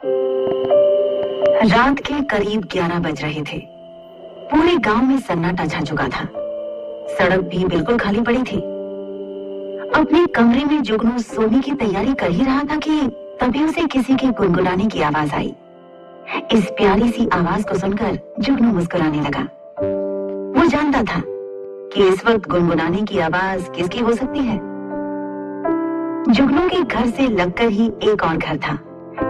रात के करीब 11 बज रहे थे। पूरे गांव में सन्नाटा छा चुका था। सड़क भी बिल्कुल खाली पड़ी थी। अपने कमरे में जुगनू सोने की तैयारी कर ही रहा था कि तभी उसे किसी के गुनगुनाने की आवाज आई। इस प्यारी सी आवाज को सुनकर जुगनू मुस्कुराने लगा। वो जानता था कि इस वक्त गुनगुनाने की आवाज किसकी हो सकती है। जुगनू के घर से लगकर ही एक और घर था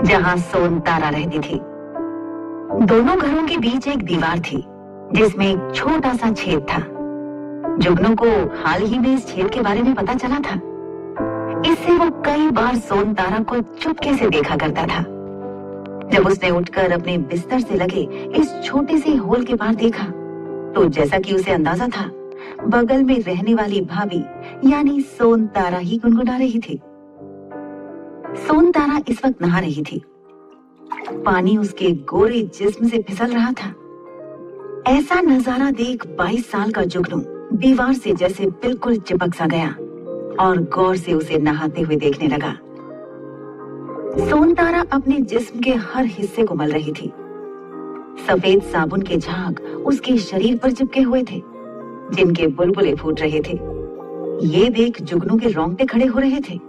जहां सोन तारा रहती थी। दोनों घरों के बीच एक दीवार थी जिसमें एक छोटा सा छेद था। जुगनू को हाल ही में इस छेद के बारे में पता चला था। इससे वो कई बार सोन तारा को चुपके से देखा करता था। जब उसने उठकर अपने बिस्तर से लगे इस छोटे से होल के पार देखा तो जैसा कि उसे अंदाजा था, बगल में रहने वाली भाभी यानी सोन तारा ही गुनगुना रही थी। सोन तारा इस वक्त नहा रही थी। पानी उसके गोरे जिस्म से फिसल रहा था। ऐसा नजारा देख 22 साल का जुगनू दीवार से जैसे बिल्कुल चिपक सा गया और गौर से उसे नहाते हुए देखने लगा। सोन तारा अपने जिस्म के हर हिस्से को मल रही थी। सफेद साबुन के झाग उसके शरीर पर चिपके हुए थे, जिनके बुलबुले फूट रहे थे। ये देख जुगनू के रोंगटे खड़े हो रहे थे।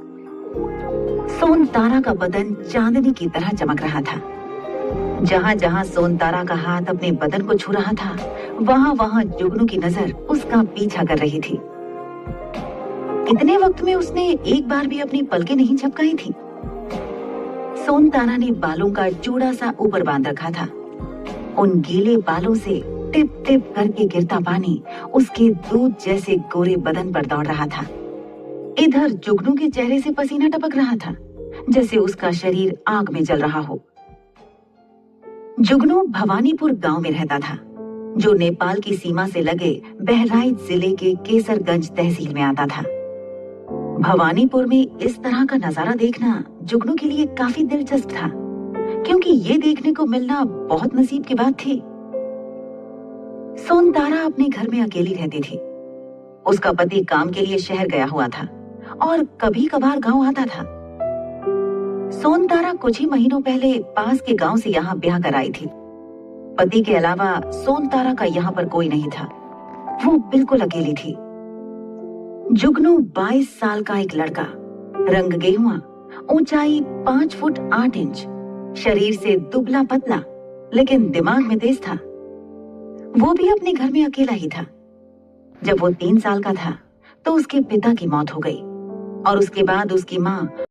सोन तारा का बदन चांदनी की तरह चमक रहा था। जहां जहां सोन तारा का हाथ अपने बदन को छू रहा था, वहां वहां जुगनू की नजर उसका पीछा कर रही थी। इतने वक्त में उसने एक बार भी अपनी पलकें नहीं झपकाई थी। सोन तारा ने बालों का चूड़ा सा ऊपर बांध रखा था। उन गीले बालों से टिप टिप करके गिरता पानी उसके दूध जैसे गोरे बदन पर दौड़ रहा था। इधर जुगनू के चेहरे से पसीना टपक रहा था, जैसे उसका शरीर आग में जल रहा हो। जुगनू भवानीपुर गांव में रहता था, जो नेपाल की सीमा से लगे बहराइच जिले के केसरगंज तहसील में आता था। भवानीपुर में इस तरह का नजारा देखना जुगनू के लिए काफी दिलचस्प था, क्योंकि ये देखने को मिलना बहुत नसीब की बात थी। सोन तारा अपने घर में अकेली रहती थी। उसका पति काम के लिए शहर गया हुआ था और कभी कभार गांव आता था। सोन तारा कुछ ही महीनों पहले पास के गांव से यहाँ ब्याह कर आई थी। पति के अलावा सोन तारा का यहाँ पर कोई नहीं था। वो बिल्कुल अकेली थी। जुगनू 22 साल का एक लड़का, रंग गेहुआ, ऊंचाई 5 फुट 8 इंच, शरीर से दुबला पतला, लेकिन दिमाग में तेज था। वो भी अपने घर में अकेला ही था। जब वो 3 साल का था तो उसके पिता की मौत हो गई और उसके बाद उसकी माँ